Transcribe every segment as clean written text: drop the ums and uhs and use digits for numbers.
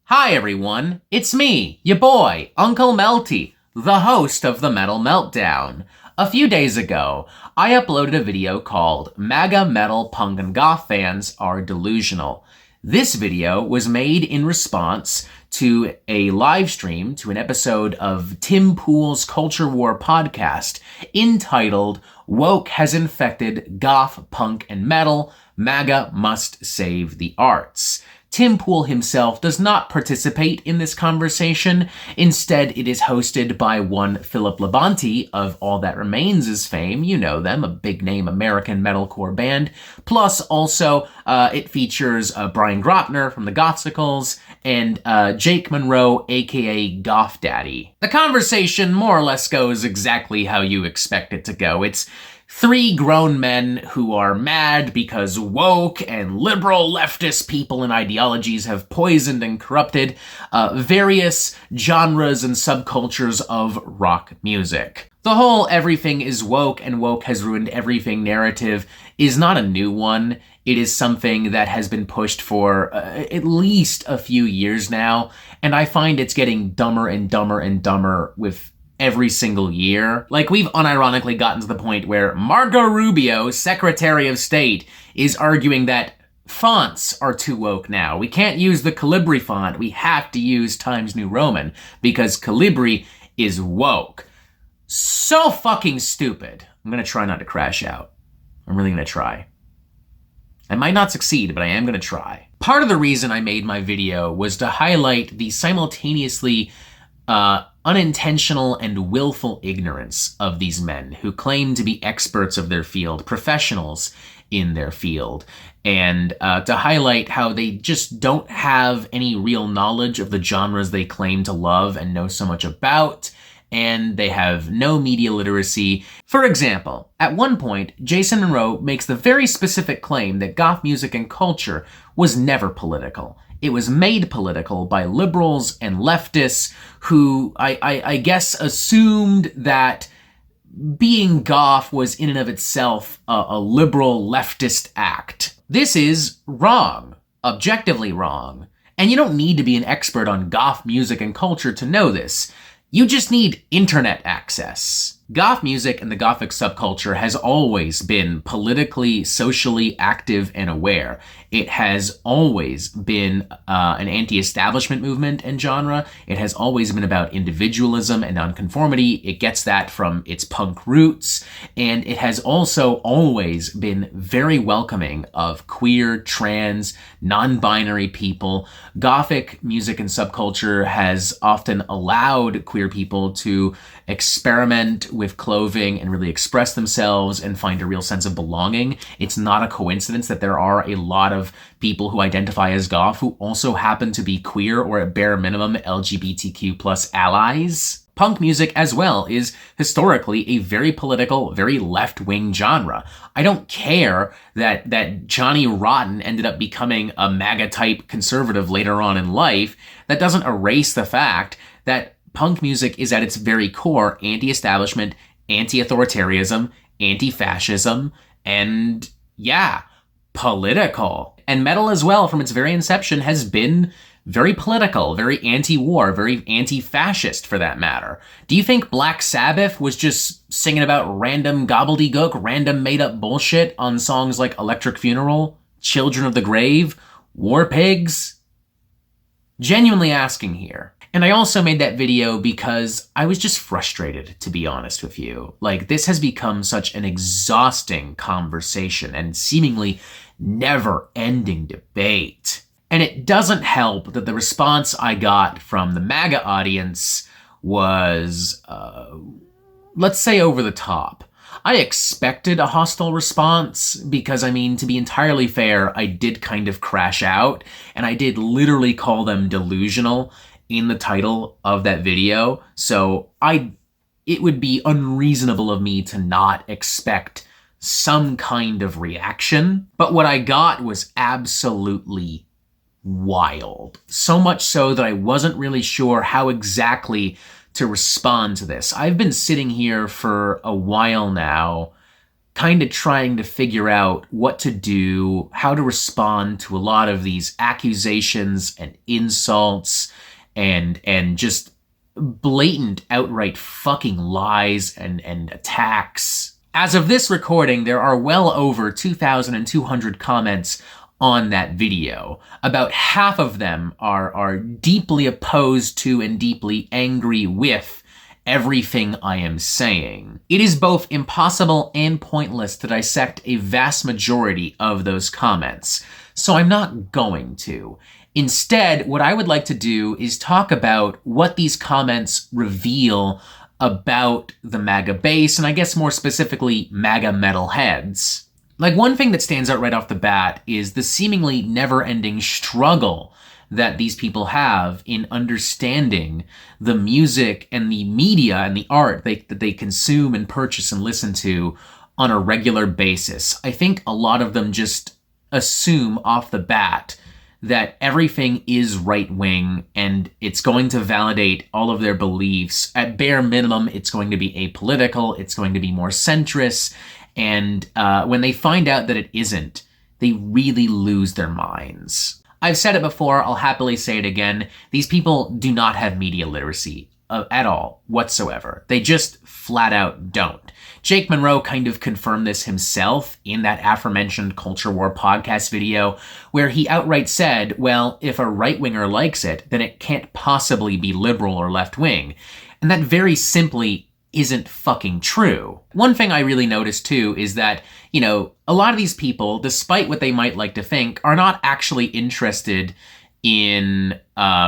Hi everyone, it's me, your boy, Uncle Melty, the host of the Metal Meltdown. A few days ago, I uploaded a video called MAGA Metal Punk and Goth Fans Are Delusional. This video was made in response to a live stream to an episode of Tim Pool's Culture War podcast entitled Woke Has Infected Goth, Punk, and Metal, MAGA Must Save the Arts. Tim Pool himself does not participate in this conversation. Instead, it is hosted by one Philip Labonte of All That Remains' fame. You know them, a big-name American metalcore band. Plus, also, it features Brian Grotner from the Gothsicles and Jake Monroe, a.k.a. Goth Daddy. The conversation more or less goes exactly how you expect it to go. It's three grown men who are mad because woke and liberal leftist people and ideologies have poisoned and corrupted various genres and subcultures of rock music. The whole everything is woke and woke has ruined everything narrative is not a new one. It is something that has been pushed for at least a few years now, and I find it's getting dumber and dumber and dumber with every single year. Like, we've unironically gotten to the point where Marco Rubio, Secretary of State, is arguing that fonts are too woke now. We can't use the Calibri font. We have to use Times New Roman because Calibri is woke. So fucking stupid. I'm gonna try not to crash out. I'm really gonna try. I might not succeed, but I am gonna try. Part of the reason I made my video was to highlight the simultaneously unintentional and willful ignorance of these men who claim to be experts of their field, professionals in their field, and to highlight how they just don't have any real knowledge of the genres they claim to love and know so much about, and they have no media literacy. For example, at one point, Jason Monroe makes the very specific claim that goth music and culture was never political. It was made political by liberals and leftists who I guess assumed that being goth was in and of itself a liberal leftist act. This is wrong, objectively wrong. And you don't need to be an expert on goth music and culture to know this. You just need internet access. Goth music and the Gothic subculture has always been politically, socially active and aware. It has always been an anti-establishment movement and genre. It has always been about individualism and nonconformity. It gets that from its punk roots. And it has also always been very welcoming of queer, trans, non-binary people. Gothic music and subculture has often allowed queer people to experiment with clothing and really express themselves and find a real sense of belonging. It's not a coincidence that there are a lot of people who identify as goth who also happen to be queer or at bare minimum LGBTQ plus allies. Punk music as well is historically a very political, very left-wing genre. I don't care that Johnny Rotten ended up becoming a MAGA-type conservative later on in life. That doesn't erase the fact that punk music is at its very core anti-establishment, anti-authoritarianism, anti-fascism, and yeah, political. And metal as well, from its very inception, has been very political, very anti-war, very anti-fascist for that matter. Do you think Black Sabbath was just singing about random gobbledygook, random made-up bullshit on songs like Electric Funeral, Children of the Grave, War Pigs? Genuinely asking here. And I also made that video because I was just frustrated, to be honest with you. Like, this has become such an exhausting conversation and seemingly never-ending debate. And it doesn't help that the response I got from the MAGA audience was, let's say, over the top. I expected a hostile response because, I mean, to be entirely fair, I did kind of crash out, and I did literally call them delusional in the title of that video, so it would be unreasonable of me to not expect some kind of reaction. But what I got was absolutely wild. So much so that I wasn't really sure how exactly to respond to this. I've been sitting here for a while now, kind of trying to figure out what to do, how to respond to a lot of these accusations and insults and just blatant, outright fucking lies and attacks. As of this recording, there are well over 2,200 comments on that video. About half of them are deeply opposed to and deeply angry with everything I am saying. It is both impossible and pointless to dissect a vast majority of those comments, so I'm not going to. Instead, what I would like to do is talk about what these comments reveal about the MAGA base, and I guess more specifically, MAGA metalheads. Like, one thing that stands out right off the bat is the seemingly never-ending struggle that these people have in understanding the music and the media and the art that they consume and purchase and listen to on a regular basis. I think a lot of them just assume off the bat that everything is right-wing and it's going to validate all of their beliefs. At bare minimum, it's going to be apolitical, it's going to be more centrist, and when they find out that it isn't, they really lose their minds. I've said it before, I'll happily say it again, these people do not have media literacy at all, whatsoever. They just flat out don't. Jake Monroe kind of confirmed this himself in that aforementioned Culture War podcast video, where he outright said, well, if a right-winger likes it, then it can't possibly be liberal or left-wing. And that very simply isn't fucking true. One thing I really noticed too is that, you know, a lot of these people, despite what they might like to think, are not actually interested in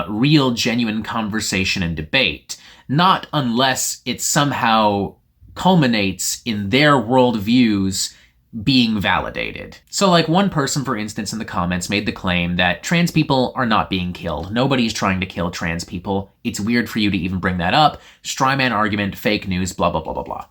real, genuine conversation and debate. Not unless it somehow culminates in their worldviews being validated. So like one person, for instance, in the comments made the claim that trans people are not being killed. Nobody's trying to kill trans people. It's weird for you to even bring that up. Strawman argument, fake news, blah, blah, blah, blah, blah.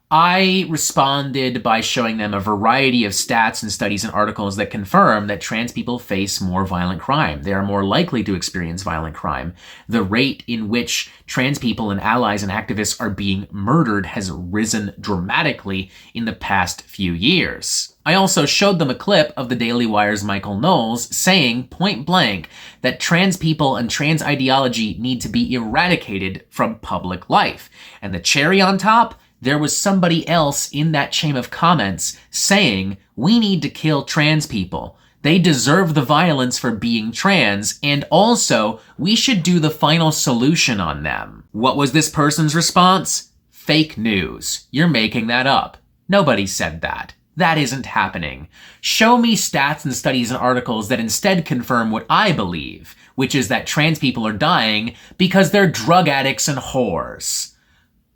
I responded by showing them a variety of stats and studies and articles that confirm that trans people face more violent crime. They are more likely to experience violent crime. The rate in which trans people and allies and activists are being murdered has risen dramatically in the past few years. I also showed them a clip of the Daily Wire's Michael Knowles saying point blank that trans people and trans ideology need to be eradicated from public life. And the cherry on top, there was somebody else in that chain of comments saying, we need to kill trans people. They deserve the violence for being trans, and also, we should do the final solution on them. What was this person's response? Fake news. You're making that up. Nobody said that. That isn't happening. Show me stats and studies and articles that instead confirm what I believe, which is that trans people are dying because they're drug addicts and whores.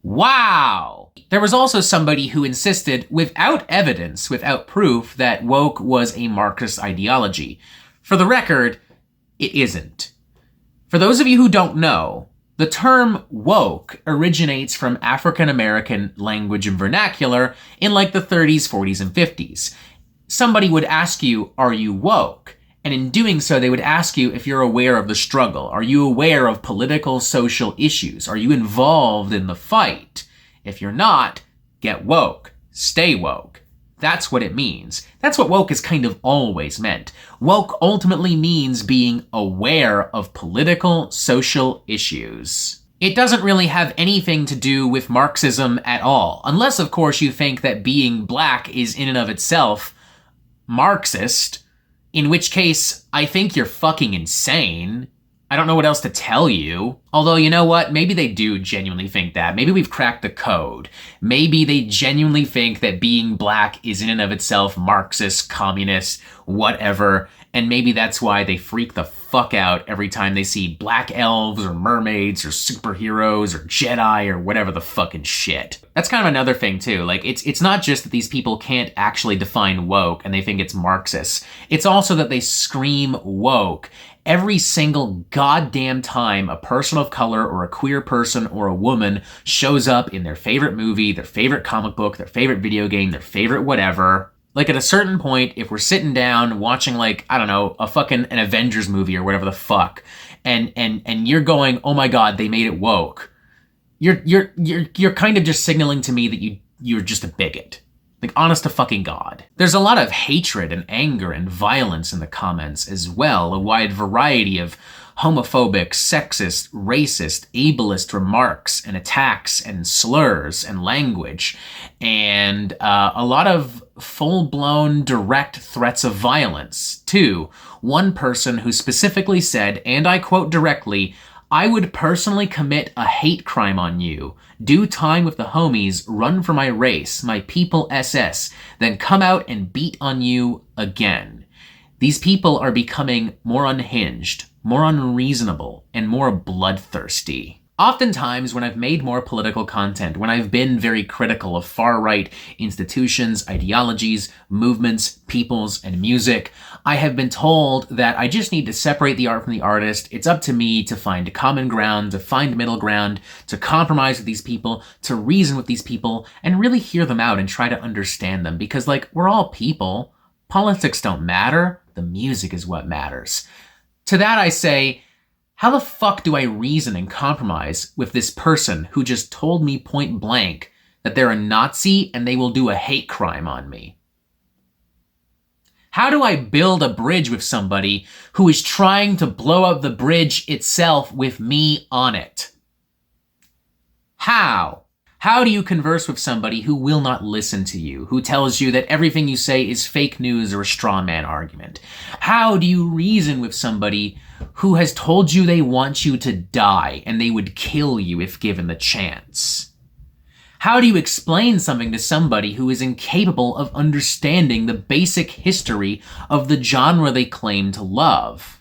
Wow! There was also somebody who insisted, without evidence, without proof, that woke was a Marxist ideology. For the record, it isn't. For those of you who don't know, the term woke originates from African American language and vernacular in like the 30s, 40s, and 50s. Somebody would ask you, are you woke? And in doing so, they would ask you if you're aware of the struggle. Are you aware of political, social issues? Are you involved in the fight? If you're not, get woke. Stay woke. That's what it means. That's what woke has kind of always meant. Woke ultimately means being aware of political, social issues. It doesn't really have anything to do with Marxism at all, unless, of course, you think that being black is in and of itself Marxist, in which case, I think you're fucking insane. I don't know what else to tell you. Although, you know what? Maybe they do genuinely think that. Maybe we've cracked the code. Maybe they genuinely think that being black is in and of itself Marxist, communist, whatever. And maybe that's why they freak the fuck out every time they see black elves or mermaids or superheroes or Jedi or whatever the fucking shit. That's kind of another thing too. Like, it's not just that these people can't actually define woke and they think it's Marxist. It's also that they scream woke every single goddamn time a person of color or a queer person or a woman shows up in their favorite movie, their favorite comic book, their favorite video game, their favorite whatever. Like, at a certain point, if we're sitting down watching, like, I don't know, an Avengers movie or whatever the fuck, and you're going, oh my god, they made it woke, you're kind of just signaling to me that you're just a bigot. Like, honest to fucking God. There's a lot of hatred and anger and violence in the comments as well, a wide variety of homophobic, sexist, racist, ableist remarks and attacks and slurs and language, and a lot of full-blown direct threats of violence, too. One person who specifically said, and I quote directly, "I would personally commit a hate crime on you, do time with the homies, run for my race, my people SS, then come out and beat on you again." These people are becoming more unhinged, more unreasonable, and more bloodthirsty. Oftentimes, when I've made more political content, when I've been very critical of far-right institutions, ideologies, movements, peoples, and music, I have been told that I just need to separate the art from the artist. It's up to me to find common ground, to find middle ground, to compromise with these people, to reason with these people, and really hear them out and try to understand them. Because, like, we're all people. Politics don't matter. The music is what matters. To that I say, how the fuck do I reason and compromise with this person who just told me point blank that they're a Nazi and they will do a hate crime on me? How do I build a bridge with somebody who is trying to blow up the bridge itself with me on it? How? How do you converse with somebody who will not listen to you, who tells you that everything you say is fake news or a straw man argument? How do you reason with somebody who has told you they want you to die and they would kill you if given the chance? How do you explain something to somebody who is incapable of understanding the basic history of the genre they claim to love?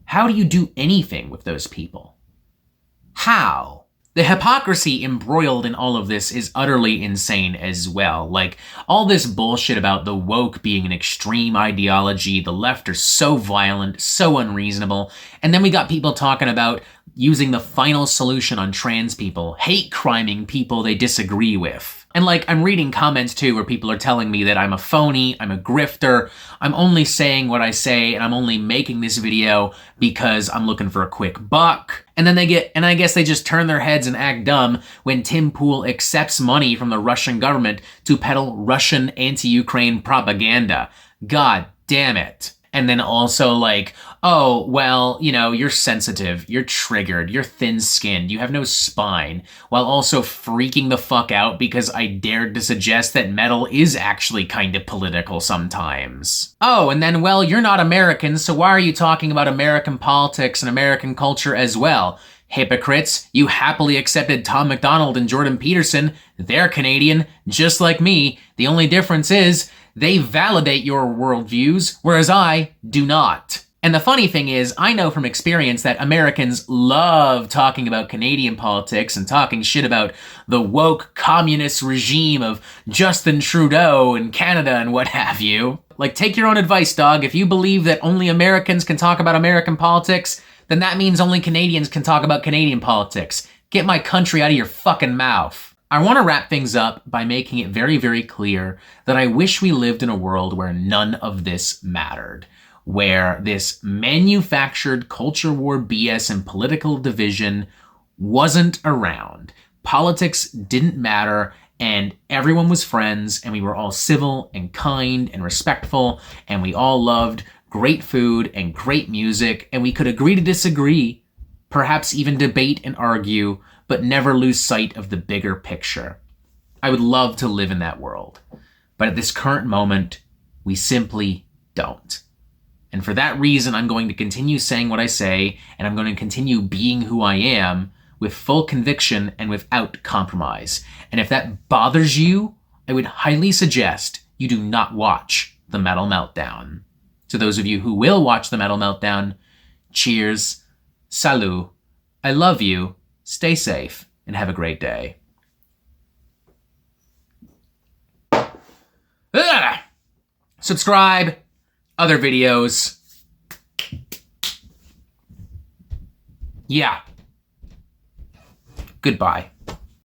How do you do anything with those people? How? The hypocrisy embroiled in all of this is utterly insane as well. Like, all this bullshit about the woke being an extreme ideology, the left are so violent, so unreasonable, and then we got people talking about using the final solution on trans people, hate criming people they disagree with. And like, I'm reading comments too where people are telling me that I'm a phony, I'm a grifter, I'm only saying what I say, and I'm only making this video because I'm looking for a quick buck. And then I guess they just turn their heads and act dumb when Tim Pool accepts money from the Russian government to peddle Russian anti-Ukraine propaganda. God damn it. And then also like, oh, well, you know, you're sensitive, you're triggered, you're thin-skinned, you have no spine, while also freaking the fuck out because I dared to suggest that metal is actually kind of political sometimes. Oh, and then, well, you're not American, so why are you talking about American politics and American culture as well? Hypocrites, you happily accepted Tom MacDonald and Jordan Peterson. They're Canadian, just like me. The only difference is they validate your worldviews, whereas I do not. And the funny thing is, I know from experience that Americans love talking about Canadian politics and talking shit about the woke communist regime of Justin Trudeau in Canada and what have you. Like, take your own advice, dog. If you believe that only Americans can talk about American politics, then that means only Canadians can talk about Canadian politics. Get my country out of your fucking mouth. I want to wrap things up by making it very, very clear that I wish we lived in a world where none of this mattered, where this manufactured culture war BS and political division wasn't around. Politics didn't matter, and everyone was friends, and we were all civil and kind and respectful, and we all loved great food and great music, and we could agree to disagree, perhaps even debate and argue, but never lose sight of the bigger picture. I would love to live in that world, but at this current moment, we simply don't. And for that reason, I'm going to continue saying what I say, and I'm going to continue being who I am with full conviction and without compromise. And if that bothers you, I would highly suggest you do not watch The Metal Meltdown. To those of you who will watch The Metal Meltdown, cheers, salut, I love you, stay safe, and have a great day. Subscribe, other videos. Yeah. Goodbye.